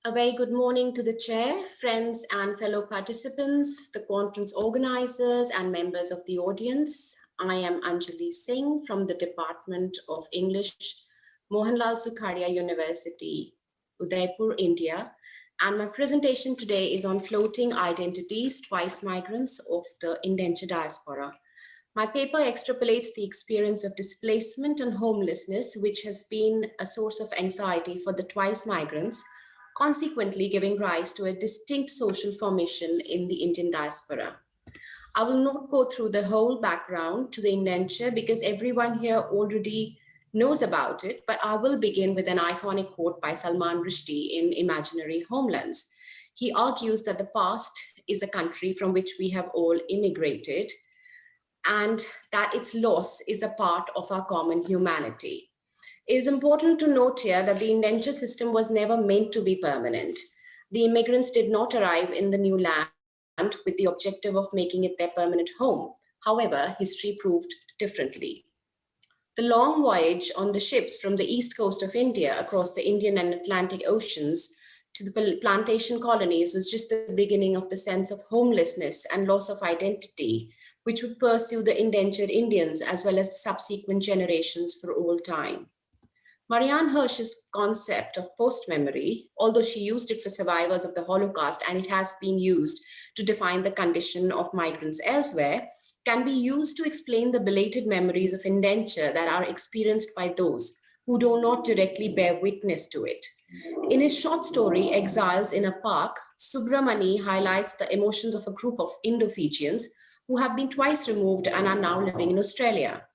A very good morning to the chair, friends and fellow participants, the conference organizers and members of the audience. I am Anjali Singh from the Department of English, Mohanlal Sukhadia University, Udaipur, India. And my presentation today is on floating identities, twice migrants of the Indenture Diaspora. My paper extrapolates the experience of displacement and homelessness, which has been a source of anxiety for the twice migrants, consequently giving rise to a distinct social formation in the Indian diaspora. I will not go through the whole background to the indenture because everyone here already knows about it, but I will begin with an iconic quote by Salman Rushdie in Imaginary Homelands. He argues that the past is a country from which we have all immigrated, and that its loss is a part of our common humanity. It is important to note here that the indenture system was never meant to be permanent. The immigrants did not arrive in the new land with the objective of making it their permanent home. However, history proved differently. The long voyage on the ships from the east coast of India across the Indian and Atlantic Oceans to the plantation colonies was just the beginning of the sense of homelessness and loss of identity, which would pursue the indentured Indians as well as the subsequent generations for all time. Marianne Hirsch's concept of post-memory, although she used it for survivors of the Holocaust and it has been used to define the condition of migrants elsewhere, can be used to explain the belated memories of indenture that are experienced by those who do not directly bear witness to it. In his short story, Exiles in a Park, Subramani highlights the emotions of a group of Indo-Fijians who have been twice removed and are now living in Australia.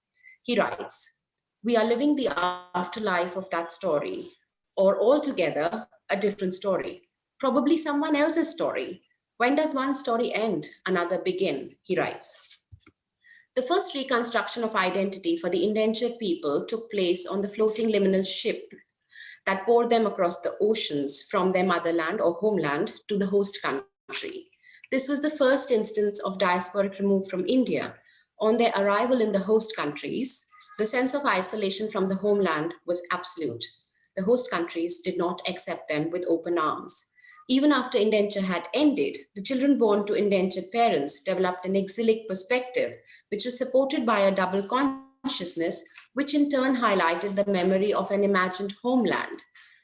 He writes, "We are living the afterlife of that story, or altogether a different story, probably someone else's story. When does one story end, another begin?" he writes. The first reconstruction of identity for the indentured people took place on the floating liminal ship that bore them across the oceans from their motherland or homeland to the host country. This was the first instance of diasporic remove from India. On their arrival in the host countries, the sense of isolation from the homeland was absolute. The host countries did not accept them with open arms. Even after indenture had ended, the children born to indentured parents developed an exilic perspective, which was supported by a double consciousness, which in turn highlighted the memory of an imagined homeland.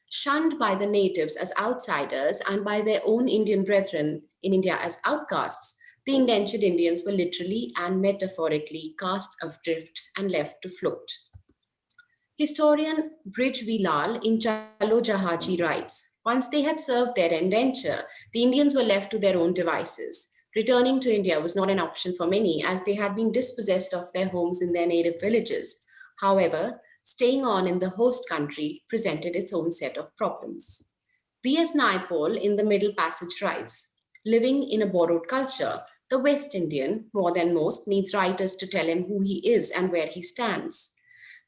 Shunned by the natives as outsiders and by their own Indian brethren in India as outcasts, the indentured Indians were literally and metaphorically cast adrift and left to float. Historian Brij Vilal in Chalo Jahaji writes, "Once they had served their indenture, the Indians were left to their own devices. Returning to India was not an option for many as they had been dispossessed of their homes in their native villages. However, staying on in the host country presented its own set of problems." V.S. Naipaul in the Middle Passage writes, "Living in a borrowed culture, the West Indian, more than most, needs writers to tell him who he is and where he stands."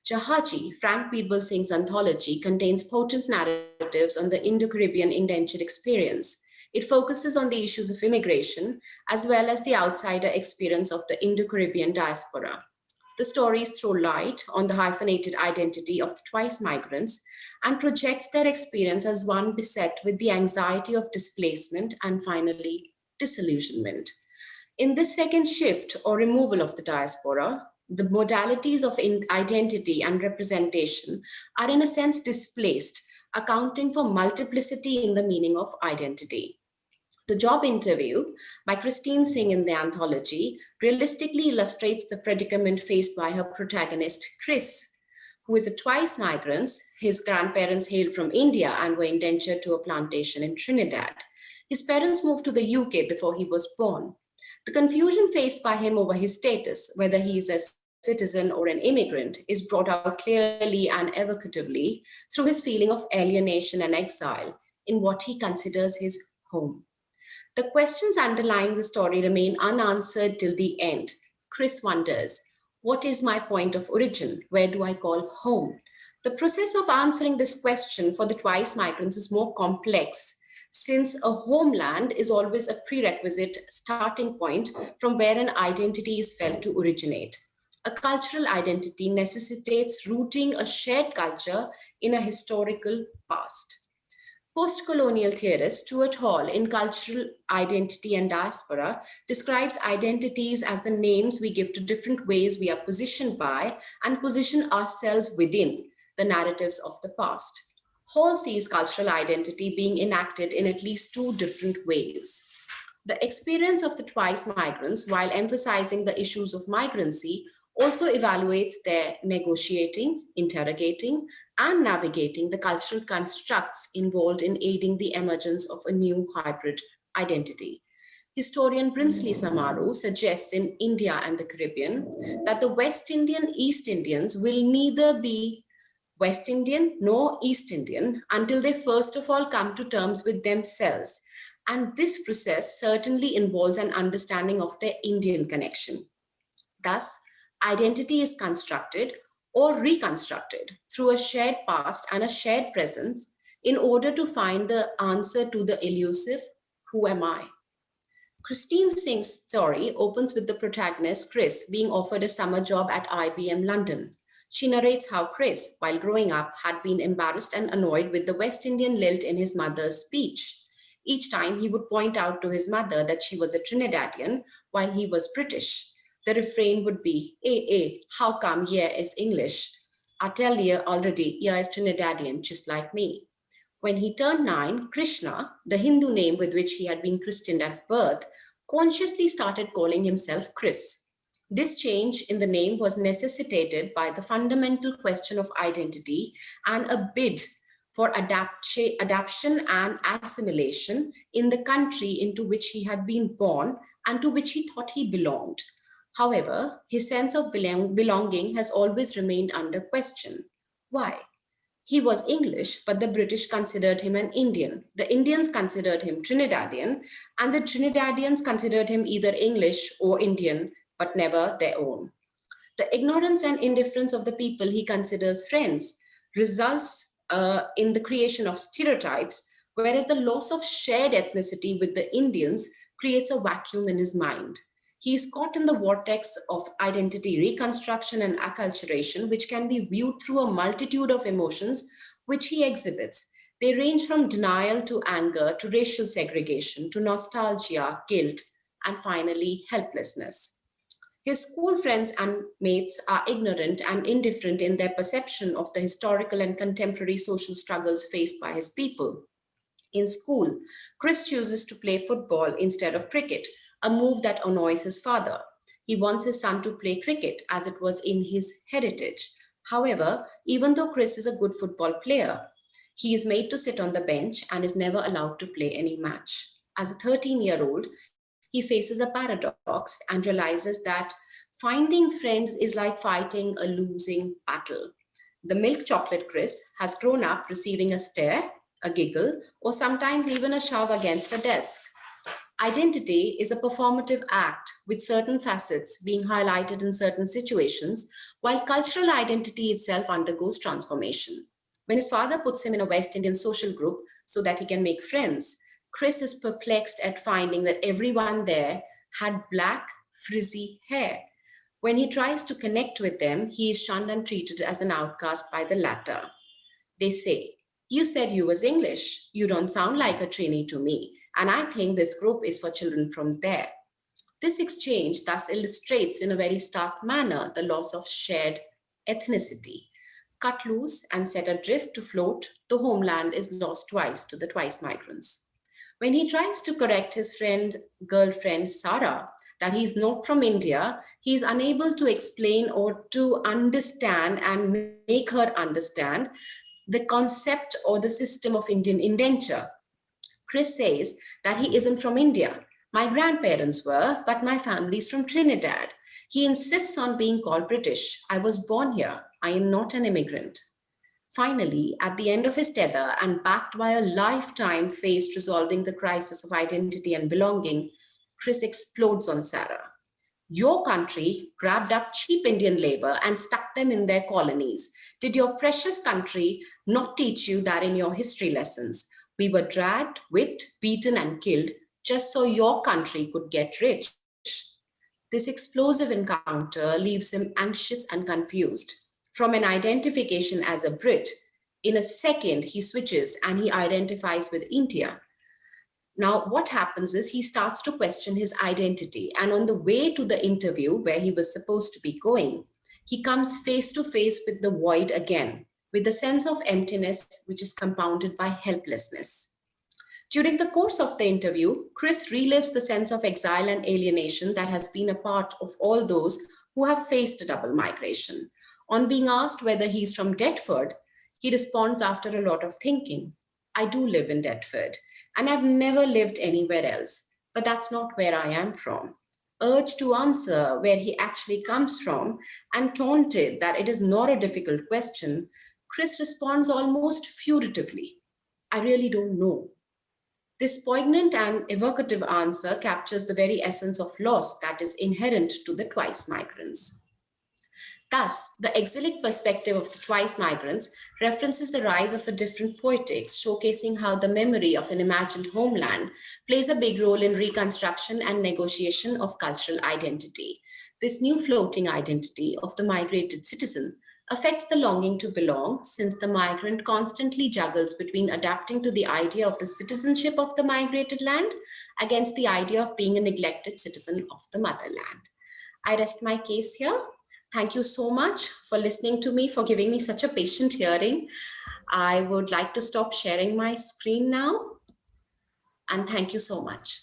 Jahaji, Frank Birbal Singh's anthology, contains potent narratives on the Indo-Caribbean indentured experience. It focuses on the issues of immigration as well as the outsider experience of the Indo-Caribbean diaspora. The stories throw light on the hyphenated identity of the twice migrants and projects their experience as one beset with the anxiety of displacement and finally disillusionment. In this second shift or removal of the diaspora, the modalities of identity and representation are in a sense displaced, accounting for multiplicity in the meaning of identity. The Job Interview by Christine Singh in the anthology realistically illustrates the predicament faced by her protagonist, Chris, who is a twice migrant. His grandparents hailed from India and were indentured to a plantation in Trinidad. His parents moved to the UK before he was born. The confusion faced by him over his status, whether he is a citizen or an immigrant, is brought out clearly and evocatively through his feeling of alienation and exile in what he considers his home. The questions underlying the story remain unanswered till the end. Chris wonders, what is my point of origin? Where do I call home? The process of answering this question for the twice migrants is more complex, since a homeland is always a prerequisite starting point from where an identity is felt to originate. A cultural identity necessitates rooting a shared culture in a historical past. Post-colonial theorist Stuart Hall in Cultural Identity and Diaspora describes identities as the names we give to different ways we are positioned by and position ourselves within the narratives of the past. Hall sees cultural identity being enacted in at least two different ways. The experience of the twice migrants, while emphasizing the issues of migrancy, also evaluates their negotiating, interrogating, and navigating the cultural constructs involved in aiding the emergence of a new hybrid identity. Historian Brinsley Samaru suggests in India and the Caribbean that the West Indian East Indians will neither be West Indian nor East Indian until they first of all come to terms with themselves. And this process certainly involves an understanding of their Indian connection. Thus, identity is constructed or reconstructed through a shared past and a shared presence in order to find the answer to the elusive, who am I? Christine Singh's story opens with the protagonist, Chris, being offered a summer job at IBM London. She narrates how Chris, while growing up, had been embarrassed and annoyed with the West Indian lilt in his mother's speech. Each time he would point out to his mother that she was a Trinidadian while he was British. The refrain would be, how come yeah is English? I tell you already, yeah is Trinidadian, just like me. When he turned 9, Krishna, the Hindu name with which he had been christened at birth, consciously started calling himself Chris. This change in the name was necessitated by the fundamental question of identity and a bid for adaptation and assimilation in the country into which he had been born and to which he thought he belonged. However, his sense of belonging has always remained under question. Why? He was English, but the British considered him an Indian. The Indians considered him Trinidadian, and the Trinidadians considered him either English or Indian, but never their own. The ignorance and indifference of the people he considers friends results in the creation of stereotypes, whereas the loss of shared ethnicity with the Indians creates a vacuum in his mind. He is caught in the vortex of identity reconstruction and acculturation, which can be viewed through a multitude of emotions which he exhibits. They range from denial to anger, to racial segregation, to nostalgia, guilt, and finally, helplessness. His school friends and mates are ignorant and indifferent in their perception of the historical and contemporary social struggles faced by his people. In school, Chris chooses to play football instead of cricket, a move that annoys his father. He wants his son to play cricket as it was in his heritage. However, even though Chris is a good football player, he is made to sit on the bench and is never allowed to play any match. As a 13-year-old, he faces a paradox and realizes that finding friends is like fighting a losing battle. The milk chocolate Chris has grown up receiving a stare, a giggle, or sometimes even a shove against a desk. Identity is a performative act with certain facets being highlighted in certain situations, while cultural identity itself undergoes transformation. When his father puts him in a West Indian social group so that he can make friends, Chris is perplexed at finding that everyone there had black, frizzy hair. When he tries to connect with them, he is shunned and treated as an outcast by the latter. They say, "You said you was English. You don't sound like a Trini to me. And I think this group is for children from there." This exchange thus illustrates in a very stark manner the loss of shared ethnicity. Cut loose and set adrift to float, the homeland is lost twice to the twice migrants. When he tries to correct his girlfriend Sarah that he's not from India, he is unable to explain or to understand and make her understand the concept or the system of Indian indenture. Chris says that he isn't from India. My grandparents were, but my family's from Trinidad. He insists on being called British. I was born here. I am not an immigrant. Finally, at the end of his tether and backed by a lifetime faced resolving the crisis of identity and belonging, Chris explodes on Sarah. Your country grabbed up cheap Indian labor and stuck them in their colonies. Did your precious country not teach you that in your history lessons? We were dragged, whipped, beaten, and killed just so your country could get rich. This explosive encounter leaves him anxious and confused. From an identification as a Brit, In a second, he switches and he identifies with India. Now, what happens is he starts to question his identity. And on the way to the interview where he was supposed to be going, he comes face to face with the void again, with a sense of emptiness, which is compounded by helplessness. During the course of the interview, Chris relives the sense of exile and alienation that has been a part of all those who have faced a double migration. On being asked whether he's from Deptford, he responds after a lot of thinking, I do live in Deptford, and I've never lived anywhere else, but that's not where I am from. Urged to answer where he actually comes from and taunted that it is not a difficult question, Chris responds almost furtively, I really don't know. This poignant and evocative answer captures the very essence of loss that is inherent to the twice migrants. Thus, the exilic perspective of the twice migrants references the rise of a different poetics, showcasing how the memory of an imagined homeland plays a big role in reconstruction and negotiation of cultural identity. This new floating identity of the migrated citizen affects the longing to belong, since the migrant constantly juggles between adapting to the idea of the citizenship of the migrated land against the idea of being a neglected citizen of the motherland. I rest my case here. Thank you so much for listening to me, for giving me such a patient hearing. I would like to stop sharing my screen now. And thank you so much.